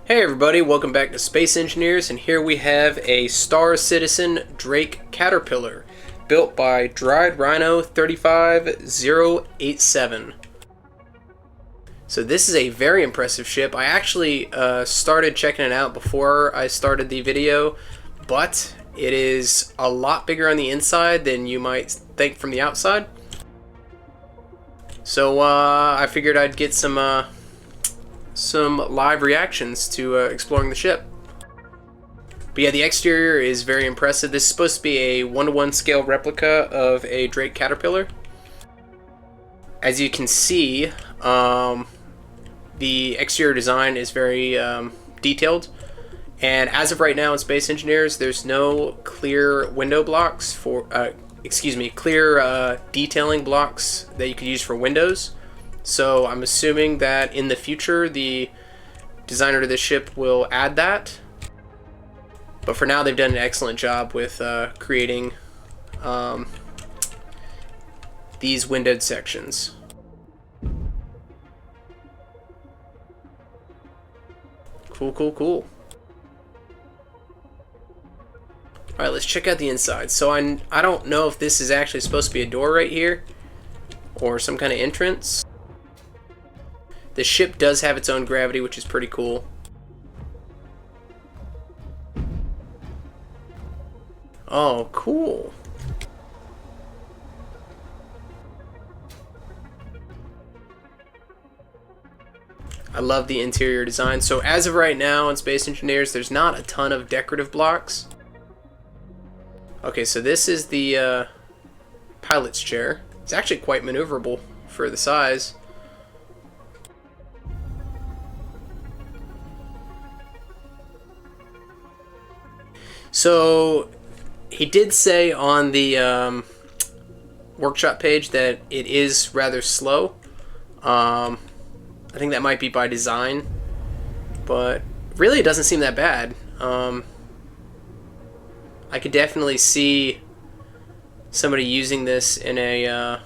Hey everybody, welcome back to Space Engineers, and here we have a Star Citizen Drake Caterpillar built by Dried Rhino 35087. So this is a very impressive ship. I actually started checking it out before I started the video, but it is a lot bigger on the inside than you might think from the outside. So I figured I'd get some live reactions to exploring the ship. But yeah, the exterior is very impressive. This is supposed to be a 1:1 scale replica of a Drake Caterpillar. As you can see, the exterior design is very detailed. And as of right now in Space Engineers, there's no clear window blocks for, clear detailing blocks that you could use for windows. So I'm assuming that in the future, the designer to this ship will add that. But for now, they've done an excellent job with creating these windowed sections. Cool, cool, cool. Alright, let's check out the inside. So I don't know if this is actually supposed to be a door right here or some kind of entrance. The ship does have its own gravity, which is pretty cool. Oh, cool. I love the interior design. So as of right now in Space Engineers, there's not a ton of decorative blocks. Okay, so this is the pilot's chair. It's actually quite maneuverable for the size. So he did say on the workshop page that it is rather slow. I think that might be by design, but really it doesn't seem that bad. I could definitely see somebody using this in a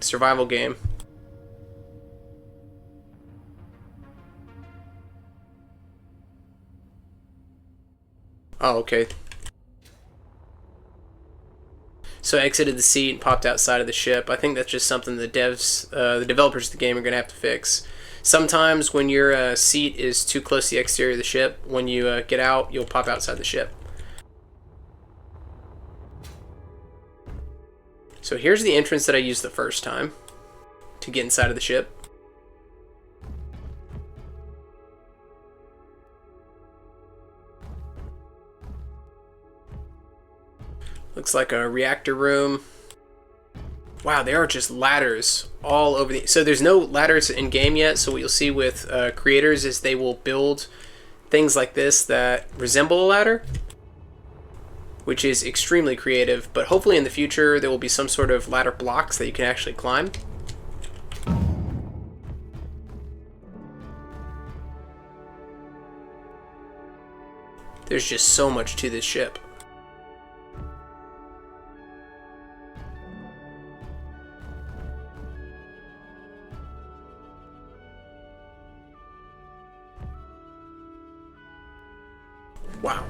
survival game. Oh, okay. So I exited the seat and popped outside of the ship. I think that's just something the developers of the game are going to have to fix. Sometimes when your seat is too close to the exterior of the ship, when you get out, you'll pop outside the ship. So here's the entrance that I used the first time to get inside of the ship. Looks like a reactor room. Wow, there are just ladders all over the... So there's no ladders in game yet, so what you'll see with creators is they will build things like this that resemble a ladder, which is extremely creative, but hopefully in the future there will be some sort of ladder blocks that you can actually climb. There's just so much to this ship. Wow.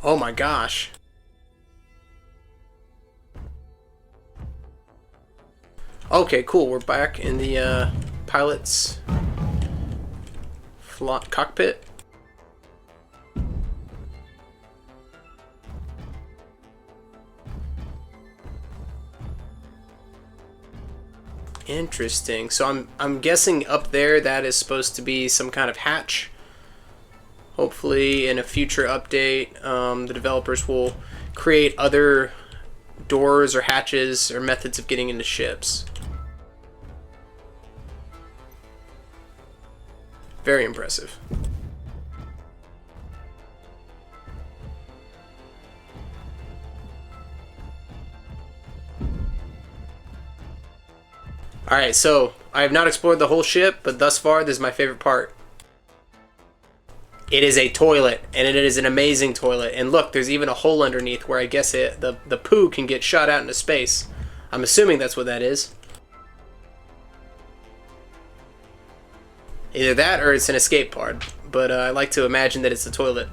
Oh my gosh. Okay, cool. We're back in the pilot's cockpit. Interesting. So I'm guessing up there that is supposed to be some kind of hatch. Hopefully in a future update, the developers will create other doors or hatches or methods of getting into ships. Very impressive. Alright, so I have not explored the whole ship, but thus far this is my favorite part. It is a toilet, and it is an amazing toilet. And look, there's even a hole underneath where I guess the poo can get shot out into space. I'm assuming that's what that is. Either that or it's an escape pod, but I like to imagine that it's a toilet.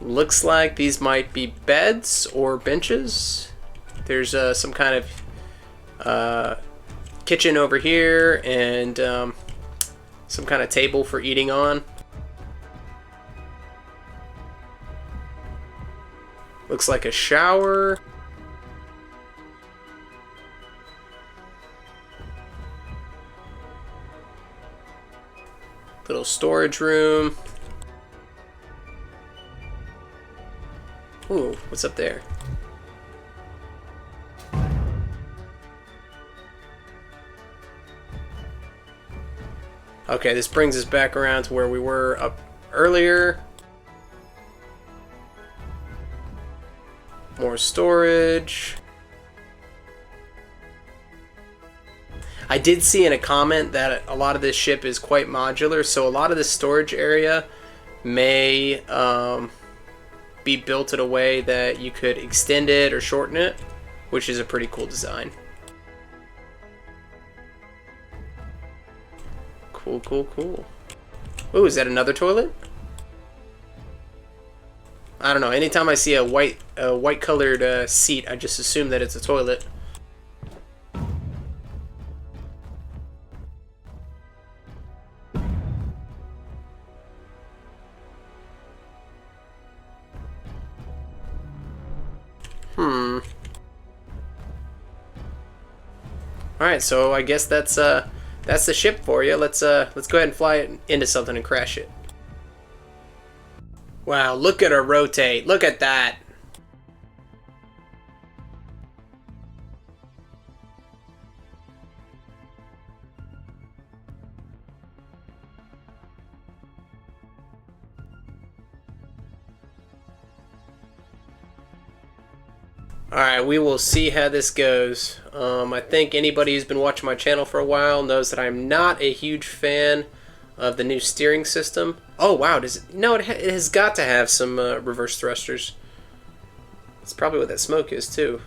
Looks like these might be beds or benches. There's some kind of kitchen over here and some kind of table for eating on. Looks like a shower. Little storage room. Ooh, what's up there? Okay, this brings us back around to where we were up earlier. More storage. I did see in a comment that a lot of this ship is quite modular, so a lot of this storage area may be built in a way that you could extend it or shorten it, which is a pretty cool design. Cool, cool, cool. Ooh, is that another toilet? I don't know. Anytime I see a white colored seat, I just assume that it's a toilet. All right, so I guess that's the ship for you. Let's go ahead and fly it into something and crash it. Wow, look at her rotate. Look at that. Alright, we will see how this goes. I think anybody who's been watching my channel for a while knows that I'm not a huge fan of the new steering system. Oh wow, does it? No, it has got to have some reverse thrusters. That's probably what that smoke is too.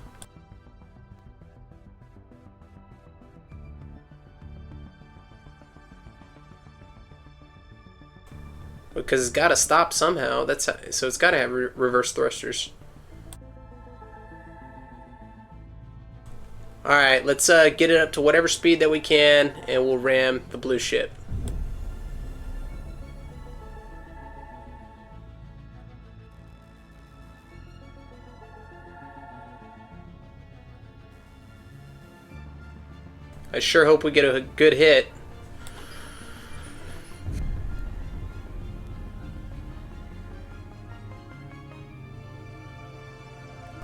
Because it's got to stop somehow. So it's got to have reverse thrusters. Alright, let's get it up to whatever speed that we can, and we'll ram the blue ship. I sure hope we get a good hit.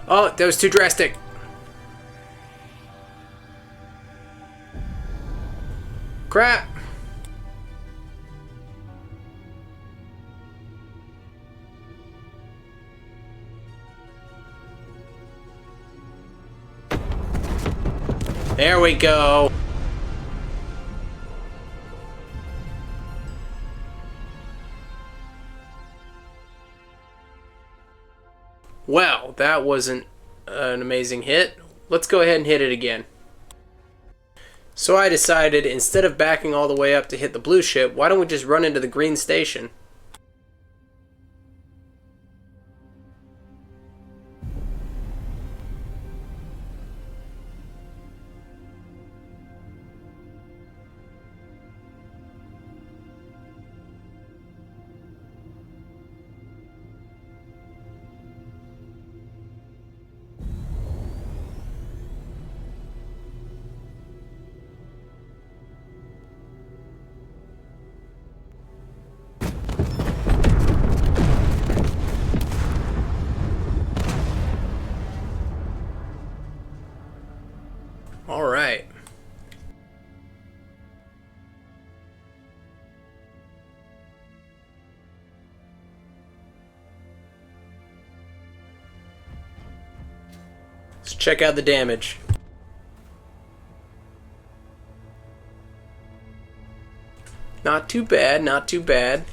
Oh, that was too drastic. Crap. There we go. Well, that wasn't an amazing hit. Let's go ahead and hit it again. So I decided, instead of backing all the way up to hit the blue ship, why don't we just run into the green station? All right. Let's check out the damage. Not too bad, not too bad.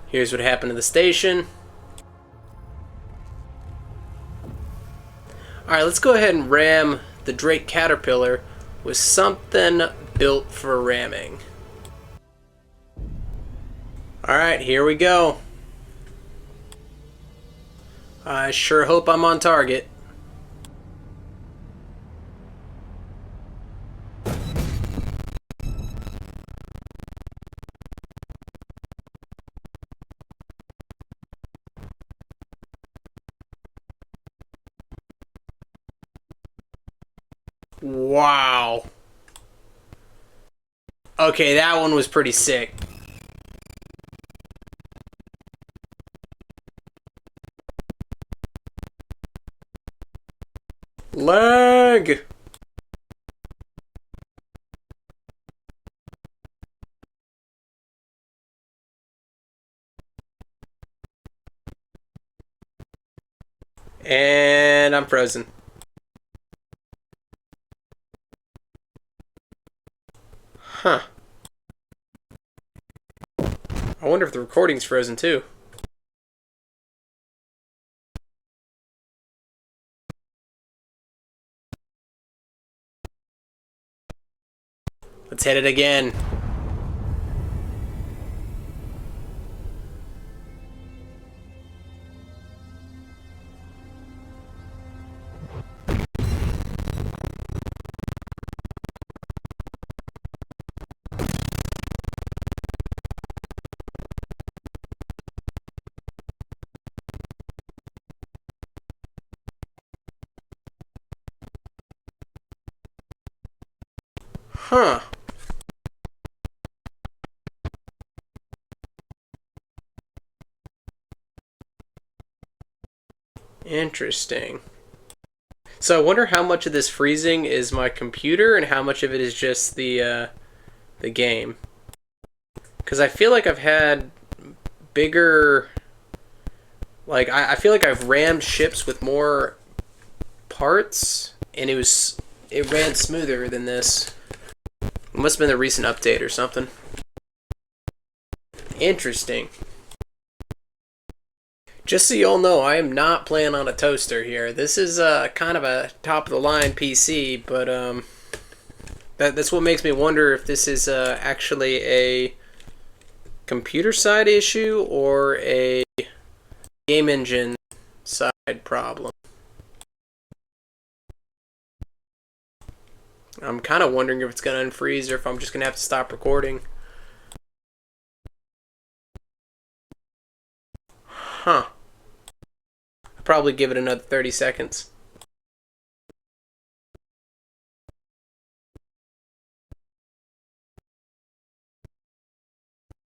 Here's what happened to the station. Alright, let's go ahead and ram the Drake Caterpillar with something built for ramming. Alright, here we go. I sure hope I'm on target. Wow. Okay, that one was pretty sick. Lag! And I'm frozen. Huh. I wonder if the recording's frozen too. Let's hit it again. Huh. Interesting. So I wonder how much of this freezing is my computer and how much of it is just the game. Because I feel like I've had bigger... Like, I feel like I've rammed ships with more parts, and it ran smoother than this. It must have been the recent update or something. Interesting. Just so y'all know, I am not playing on a toaster here. This is kind of a top-of-the-line PC, but that's what makes me wonder if this is actually a computer side issue or a game engine side problem. I'm kind of wondering if it's going to unfreeze or if I'm just going to have to stop recording. Huh. I'll probably give it another 30 seconds.